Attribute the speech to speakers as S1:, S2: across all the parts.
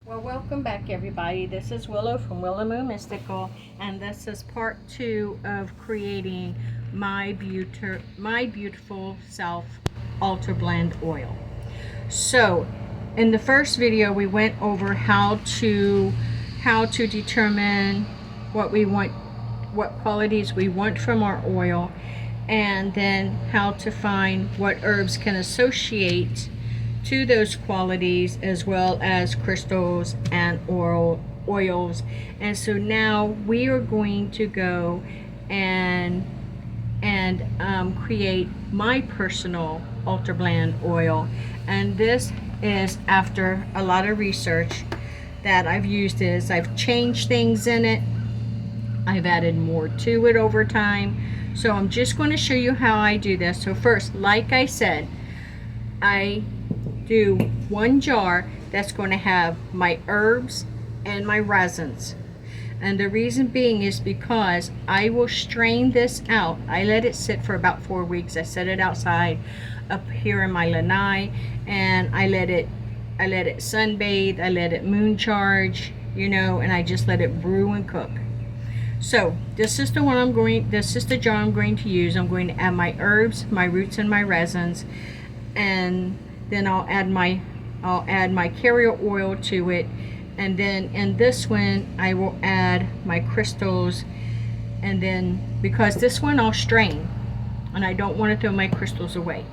S1: Well, welcome back everybody. This is Willow from Willow Mystical, and this is part 2 of creating my beautiful self Ultra Blend oil. So, in the first video we went over how to determine what we want, what qualities we want from our oil, and then how to find what herbs can associate to those qualities, as well as crystals and oils. And so now we are going to go and create my personal Ultra Blend oil, and this is after a lot of research that I've used. I've changed things in it, I've added more to it over time. So I'm just going to show you how I do this. So first, like I said, I do one jar that's going to have my herbs and my resins. And the reason being is because I will strain this out. I let it sit for about 4 weeks. I set it outside up here in my lanai, and I let it sunbathe, I let it moon charge, and I just let it brew and cook. So this is the jar I'm going to use. I'm going to add my herbs, my roots, and my resins, and then I'll add my carrier oil to it. And then in this one I will add my crystals, and then because this one I'll strain and I don't want to throw my crystals away,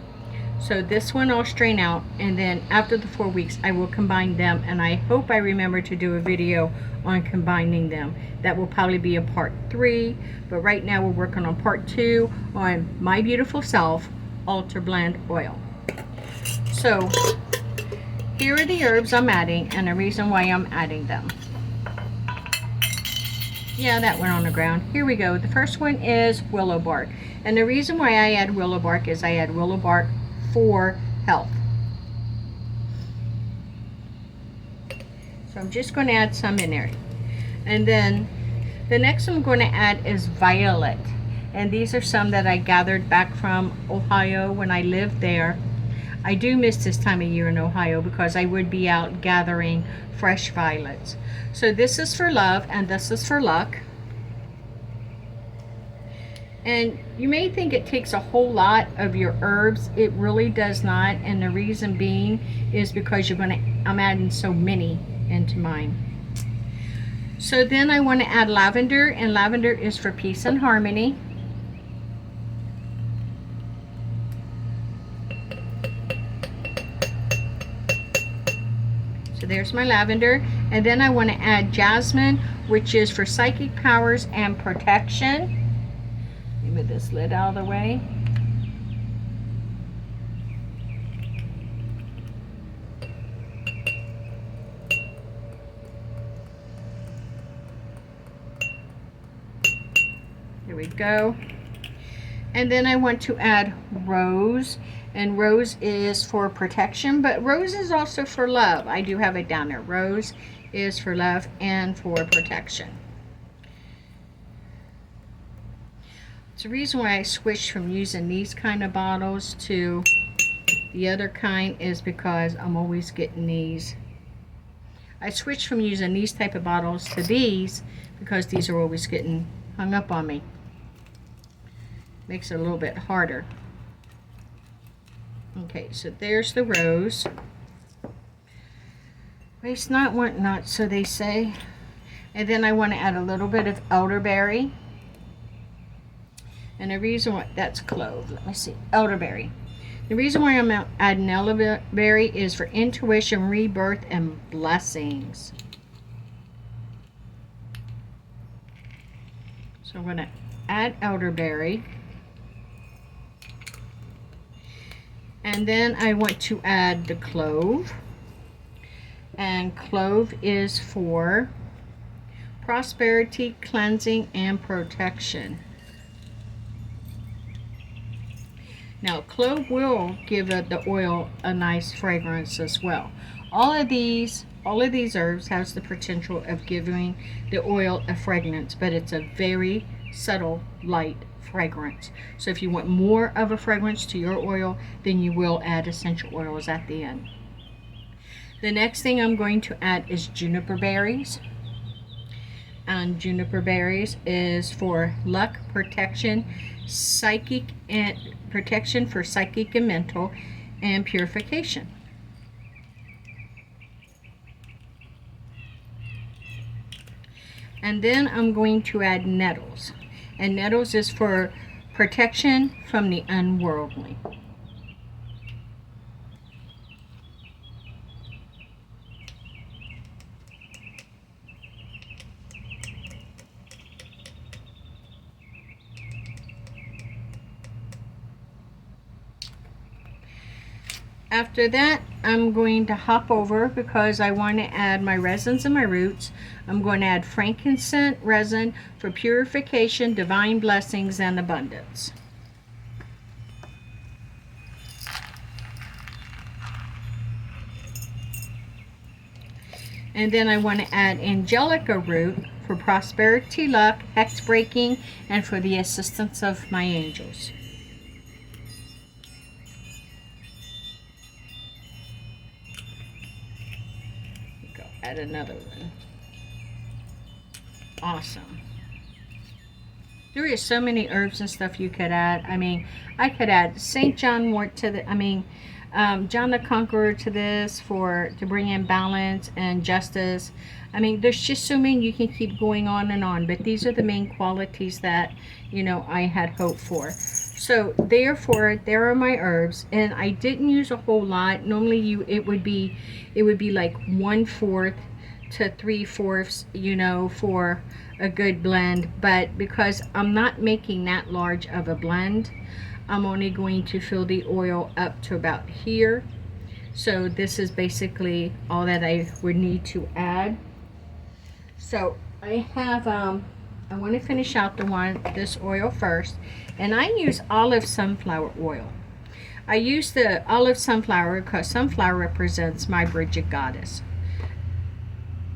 S1: so this one I'll strain out, and then after the 4 weeks I will combine them. And I hope I remember to do a video on combining them. That will probably be a part 3, but right now we're working on part 2 on my beautiful self Ultra Blend oil. So here are the herbs I'm adding and the reason why I'm adding them. Yeah, that went on the ground. Here we go. The first one is willow bark. And the reason why I add willow bark is I add willow bark for health. So I'm just going to add some in there. And then the next one I'm going to add is violet. And these are some that I gathered back from Ohio when I lived there. I do miss this time of year in Ohio because I would be out gathering fresh violets. So this is for love and this is for luck. And you may think it takes a whole lot of your herbs. It really does not. And the reason being is because I'm adding so many into mine. So then I want to add lavender, and lavender is for peace and harmony. So there's my lavender. And then I want to add jasmine, which is for psychic powers and protection. Let me move this lid out of the way. There we go. And then I want to add rose, and rose is for protection, but rose is also for love. I do have it down there. Rose is for love and for protection. It's the reason why I switched from using these kind of bottles to the other kind is because I'm always getting these. I switched from using these type of bottles to these because these are always getting hung up on me. Makes it a little bit harder. Okay, so there's the rose. Waste not, want not, so they say. And then I want to add a little bit of elderberry. And the reason why, that's clove. Let me see, elderberry. The reason why I'm adding elderberry is for intuition, rebirth, and blessings. So I'm going to add elderberry. And then I want to add the clove. And clove is for prosperity, cleansing, and protection. Now, clove will give the oil a nice fragrance as well. All of these herbs has the potential of giving the oil a fragrance, but it's a very subtle, light fragrance. So if you want more of a fragrance to your oil, then you will add essential oils at the end. The next thing I'm going to add is juniper berries. And juniper berries is for luck, protection, psychic, and protection for psychic and mental, and purification. And then I'm going to add nettles. And nettles is for protection from the unworldly. After that, I'm going to hop over, because I want to add my resins and my roots. I'm going to add frankincense resin for purification, divine blessings, and abundance. And then I want to add angelica root for prosperity, luck, hex breaking, and for the assistance of my angels. Add another one. Awesome. There is so many herbs and stuff you could add. I mean, I could add St. John wort to the, John the Conqueror to this to bring in balance and justice. I mean, there's just so many, you can keep going on and on, but these are the main qualities that, I had hoped for. So therefore, there are my herbs, and I didn't use a whole lot. Normally it would be like 1/4 to 3/4, for a good blend. But because I'm not making that large of a blend, I'm only going to fill the oil up to about here. So this is basically all that I would need to add. So I have, I want to finish out this oil first, and I use olive sunflower oil. I use the olive sunflower because sunflower represents my Bridget goddess.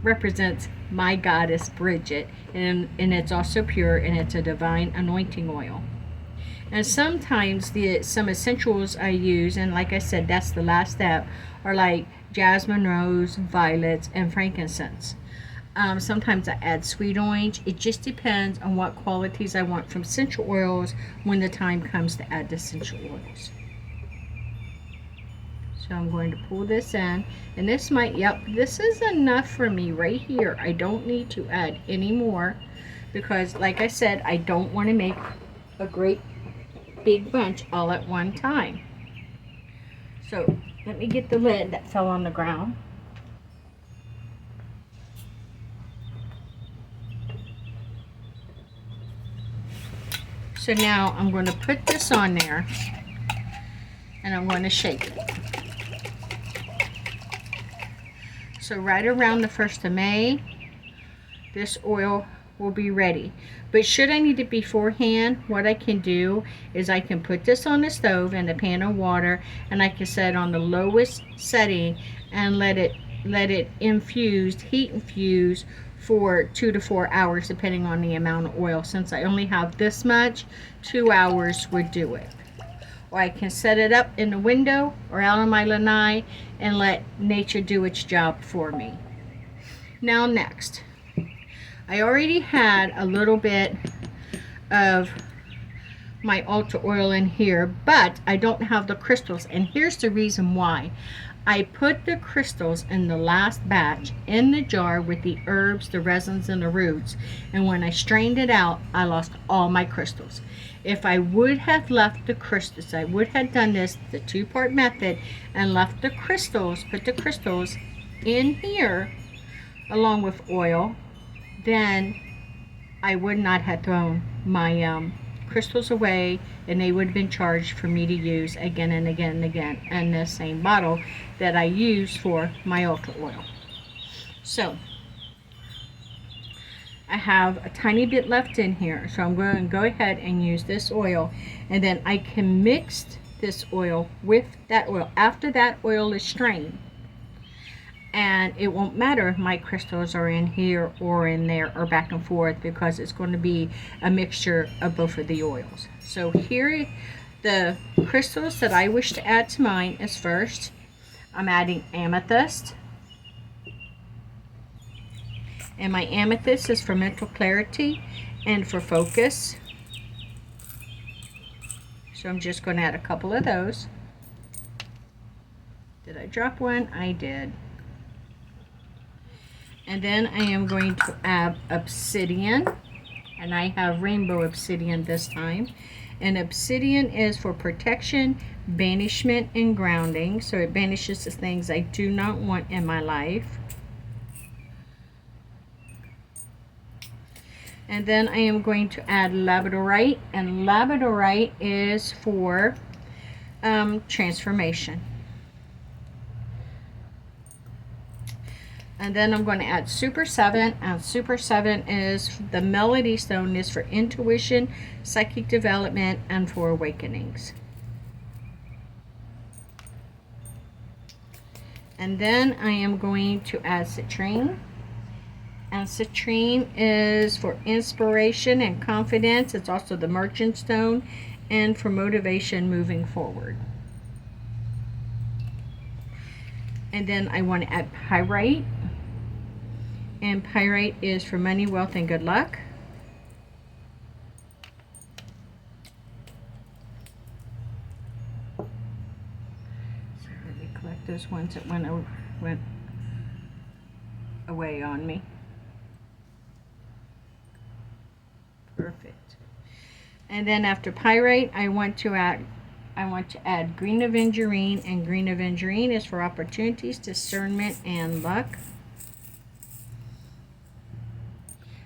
S1: Represents my goddess Bridget, and it's also pure, and it's a divine anointing oil. And sometimes some essentials I use, and like I said, that's the last step, are like jasmine, rose, violets, and frankincense. Sometimes I add sweet orange. It just depends on what qualities I want from essential oils when the time comes to add the essential oils. So I'm going to pull this in, and this is enough for me right here. I don't need to add any more, because like I said, I don't want to make a great big bunch all at one time. So let me get the lid that fell on the ground. So now I'm going to put this on there, and I'm going to shake it. So right around the 1st of May, this oil will be ready. But should I need it beforehand, what I can do is I can put this on the stove in a pan of water, and I can set it on the lowest setting and let it heat infuse for 2 to 4 hours, depending on the amount of oil. Since I only have this much, 2 hours would do it. Or I can set it up in the window or out on my lanai and let nature do its job for me. Now next, I already had a little bit of my altar oil in here, but I don't have the crystals, and here's the reason why. I put the crystals in the last batch in the jar with the herbs, the resins, and the roots, and when I strained it out, I lost all my crystals. If I would have left the crystals, I would have done this, the 2-part method, and left the crystals, put the crystals in here along with oil, then I would not have thrown my crystals away, and they would have been charged for me to use again and again and again in the same bottle that I use for my altar oil. So I have a tiny bit left in here, so I'm going to go ahead and use this oil, and then I can mix this oil with that oil after that oil is strained. And it won't matter if my crystals are in here or in there or back and forth, because it's going to be a mixture of both of the oils. So here, the crystals that I wish to add to mine is first, I'm adding amethyst, And my amethyst is for mental clarity and for focus. So I'm just going to add a couple of those. Did I drop one? I did. And then I am going to add obsidian. And I have rainbow obsidian this time. And obsidian is for protection, banishment, and grounding. So it banishes the things I do not want in my life. And then I am going to add labradorite. And labradorite is for transformation. And then I'm going to add Super 7, and Super 7 is the Melody Stone, is for intuition, psychic development, and for awakenings. And then I am going to add citrine. And citrine is for inspiration and confidence. It's also the Merchant Stone and for motivation moving forward. And then I want to add pyrite. And pyrite is for money, wealth, and good luck. So let me collect those ones that went away on me. Perfect. And then after pyrite, I want to add green aventurine, and green aventurine is for opportunities, discernment, and luck.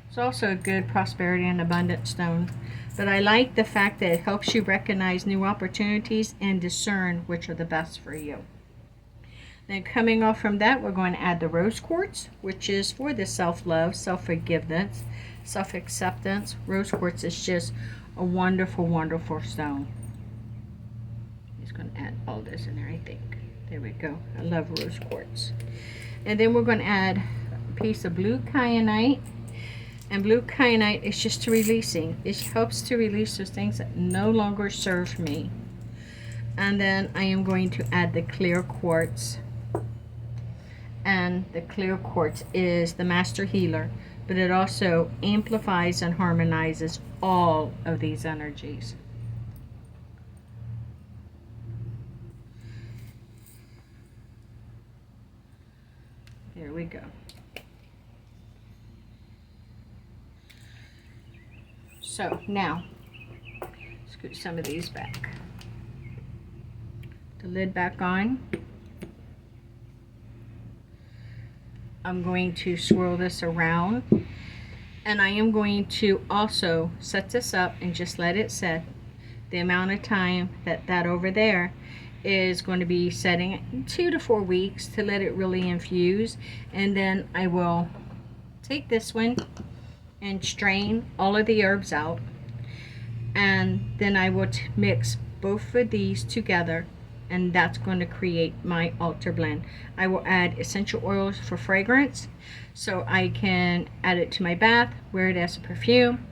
S1: It's also a good prosperity and abundance stone, but I like the fact that it helps you recognize new opportunities and discern which are the best for you. Then coming off from that, we're going to add the rose quartz, which is for the self-love, self-forgiveness, self-acceptance. Rose quartz is just a wonderful, wonderful stone. I'm just going to add all this in there, I think. There we go. I love rose quartz. And then we're going to add a piece of blue kyanite. And blue kyanite is just to releasing. It helps to release those things that no longer serve me. And then I am going to add the clear quartz. And the clear quartz is the master healer, but it also amplifies and harmonizes all of these energies. There we go. So now, scoot some of these back. The lid back on. I'm going to swirl this around, and I am going to also set this up and just let it set. The amount of time that over there is going to be setting 2 to 4 weeks to let it really infuse, and then I will take this one and strain all of the herbs out, and then I will mix both of these together, and that's going to create my altar blend. I will add essential oils for fragrance, so I can add it to my bath, wear it as a perfume,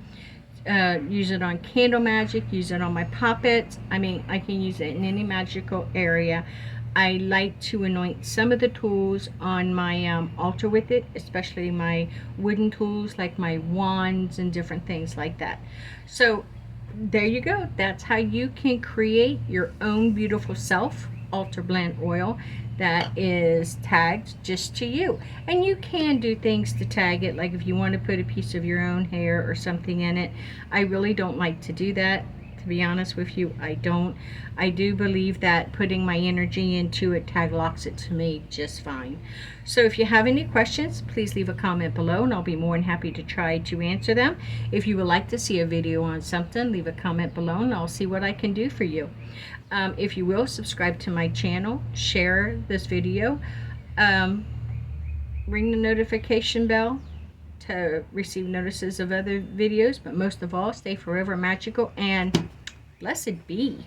S1: use it on candle magic, use it on my puppets. I mean, I can use it in any magical area. I like to anoint some of the tools on my altar with it, especially my wooden tools like my wands and different things like that. So there you go. That's how you can create your own beautiful self altar blend oil that is tagged just to you. And you can do things to tag it, like if you want to put a piece of your own hair or something in it. I really don't like to do that. To be honest with you, I don't. I do believe that putting my energy into it tag locks it to me just fine. So if you have any questions, please leave a comment below and I'll be more than happy to try to answer them. If you would like to see a video on something, leave a comment below and I'll see what I can do for you. If you will, subscribe to my channel, share this video, ring the notification bell to receive notices of other videos, but most of all, stay forever magical and blessed be.